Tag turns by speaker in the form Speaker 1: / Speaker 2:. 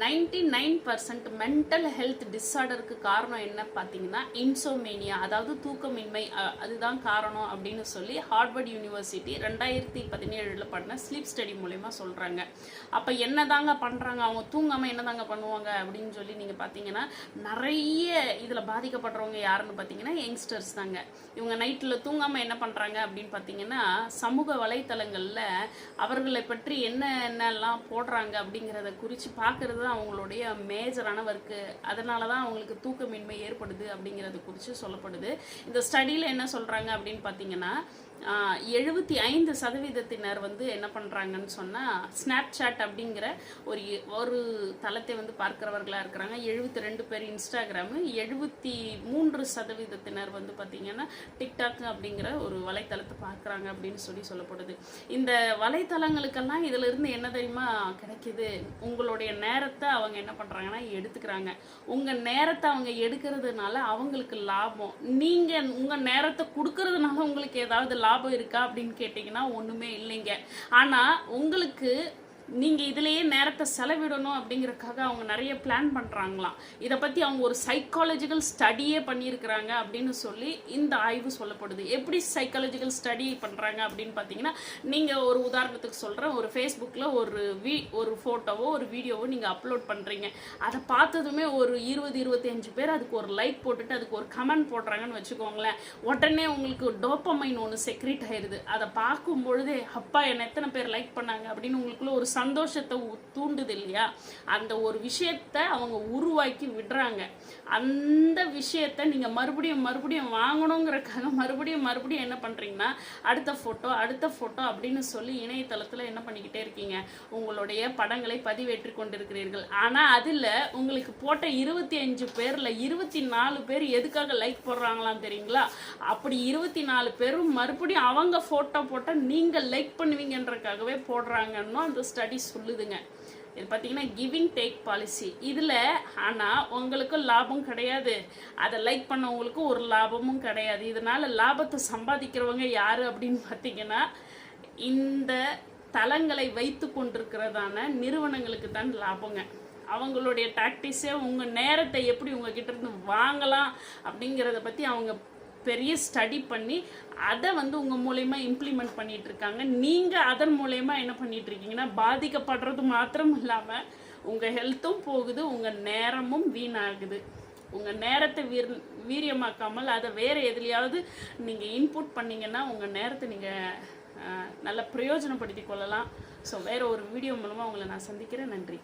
Speaker 1: 99% mental health டிஸார்டருக்கு காரணம் என்ன பார்த்தீங்கன்னா இன்சோமேனியா, அதாவது தூக்கமின்மை. அதுதான் காரணம் அப்படின்னு சொல்லி ஹார்வர்ட் யூனிவர்சிட்டி 2017 பண்ண ஸ்லீப் ஸ்டடி மூலமா சொல்கிறாங்க. அப்போ என்னதாங்க பண்ணுறாங்க, அவங்க தூங்காமல் என்னதாங்க பண்ணுவாங்க அப்படின்னு சொல்லி நீங்கள் பார்த்தீங்கன்னா நிறைய இதில் பாதிக்கப்படுறவங்க யாருன்னு பார்த்தீங்கன்னா யங்ஸ்டர்ஸ் தாங்க. இவங்க நைட்டில் தூங்காமல் என்ன பண்ணுறாங்க அப்படின்னு பார்த்தீங்கன்னா சமூக வலைத்தளங்களில் அவர்களை பற்றி என்னென்னலாம் போடுறாங்க அப்படிங்கிறத குறித்து பார்க்குறது அவங்களுடைய மேஜரான ஒர்க்கு. அதனால தான் அவங்களுக்கு தூக்கமின்மை ஏற்படுது அப்படிங்கிறது குறித்து சொல்லப்படுது. இந்த ஸ்டடியில் என்ன சொல்கிறாங்க அப்படின்னு பார்த்தீங்கன்னா 75% வந்து என்ன பண்ணுறாங்கன்னு சொன்னால் ஸ்னாப் சாட் அப்படிங்கிற ஒரு தளத்தை வந்து பார்க்குறவர்களாக இருக்கிறாங்க. 72 பேர் இன்ஸ்டாகிராமு, 73% வந்து பார்த்திங்கன்னா டிக்டாக் அப்படிங்கிற ஒரு வலைத்தளத்தை பார்க்குறாங்க அப்படின்னு சொல்லப்படுது. இந்த வலைத்தளங்களுக்கெல்லாம் இதிலிருந்து என்ன தெரியுமா கிடைக்கிது, உங்களுடைய நேரத்தை அவங்க என்ன பண்ணுறாங்கன்னா எடுத்துக்கிறாங்க. உங்கள் நேரத்தை அவங்க எடுக்கிறதுனால அவங்களுக்கு லாபம். நீங்கள் உங்கள் நேரத்தை கொடுக்கறதுனால உங்களுக்கு ஏதாவது லாபம் இருக்கா அப்படின்னு கேட்டிங்கன்னா ஒன்றுமே இல்லைங்க. ஆனால் உங்களுக்கு நீங்கள் இதிலேயே நேரத்தை செலவிடணும் அப்படிங்கிறதுக்காக அவங்க நிறைய பிளான் பண்ணுறாங்களாம். இதை பற்றி அவங்க ஒரு சைக்காலஜிக்கல் ஸ்டடியே பண்ணியிருக்கிறாங்க அப்படின்னு சொல்லி இந்த ஆய்வு சொல்லப்படுது. எப்படி சைக்காலஜிக்கல் ஸ்டடி பண்ணுறாங்க அப்படின்னு பார்த்தீங்கன்னா, நீங்கள் ஒரு உதாரணத்துக்கு சொல்கிறேன், ஒரு ஃபேஸ்புக்கில் ஒரு ஃபோட்டோவோ ஒரு வீடியோவோ நீங்கள் அப்லோட் பண்ணுறீங்க. அதை பார்த்ததுமே ஒரு 20-25 பேர் அதுக்கு ஒரு லைக் போட்டுட்டு அதுக்கு ஒரு கமெண்ட் போடுறாங்கன்னு வச்சுக்கோங்களேன். உடனே உங்களுக்கு டோப்பமைன் ஒன்று செக்ரேட் ஆயிடுது. அதை பார்க்கும் பொழுதே அப்பா என்ன எத்தனை பேர் லைக் பண்ணாங்க அப்படின்னு உங்களுக்குள்ள ஒரு சந்தோஷத்தை தூண்டுது இல்லையா? அந்த ஒரு விஷயத்தை அவங்க உருவாக்கி விடுறாங்க. அந்த விஷயத்தை நீங்கள் மறுபடியும் வாங்கணுங்கிறக்காக மறுபடியும் என்ன பண்ணுறீங்கன்னா அடுத்த ஃபோட்டோ அப்படின்னு சொல்லி இணையதளத்தில் என்ன பண்ணிக்கிட்டே இருக்கீங்க, உங்களுடைய படங்களை பதிவேற்றி கொண்டிருக்கிறீர்கள். ஆனால் அதில் உங்களுக்கு போட்ட 25 பேரில் 24 பேர் எதுக்காக லைக் போடுறாங்களாம் தெரியுங்களா? அப்படி 24 பேரும் மறுபடியும் அவங்க ஃபோட்டோ போட்டால் நீங்கள் லைக் பண்ணுவீங்கன்றக்காகவே போடுறாங்கன்னு அந்த ஸ்டடி சொல்லுதுங்க. இது பார்த்தீங்கன்னா கிவிங் டேக் பாலிசி. இதில் ஆனால் உங்களுக்கும் லாபம் கிடையாது, அதை லைக் பண்ணவங்களுக்கும் ஒரு லாபமும் கிடையாது. இதனால் லாபத்தை சம்பாதிக்கிறவங்க யார் அப்படின்னு பார்த்தீங்கன்னா இந்த தளங்களை வைத்து கொண்டிருக்கிறதான நிறுவனங்களுக்கு தான் லாபங்க. அவங்களுடைய டாக்டிஸே உங்கள் நேரத்தை எப்படி உங்ககிட்ட இருந்து வாங்கலாம் அப்படிங்கிறத பற்றி அவங்க பெரிய ஸ்டடி பண்ணி அதை வந்து உங்கள் மூலயமா இம்ப்ளிமெண்ட் பண்ணிட்டு இருக்காங்க. நீங்கள் அதன் மூலயமா என்ன பண்ணிட்டு இருக்கீங்கன்னா பாதிக்கப்படுறது மாத்திரம் இல்லாமல் உங்கள் ஹெல்த்தும் போகுது, உங்கள் நேரமும் வீணாகுது. உங்கள் நேரத்தை வீரியமாக்காமல் அதை வேறு எதுலையாவது நீங்கள் இன்புட் பண்ணிங்கன்னா உங்கள் நேரத்தை நீங்கள் நல்லா பிரயோஜனப்படுத்தி கொள்ளலாம். ஸோ வேறு ஒரு வீடியோ மூலமாக உங்களை நான் சந்திக்கிறேன். நன்றி.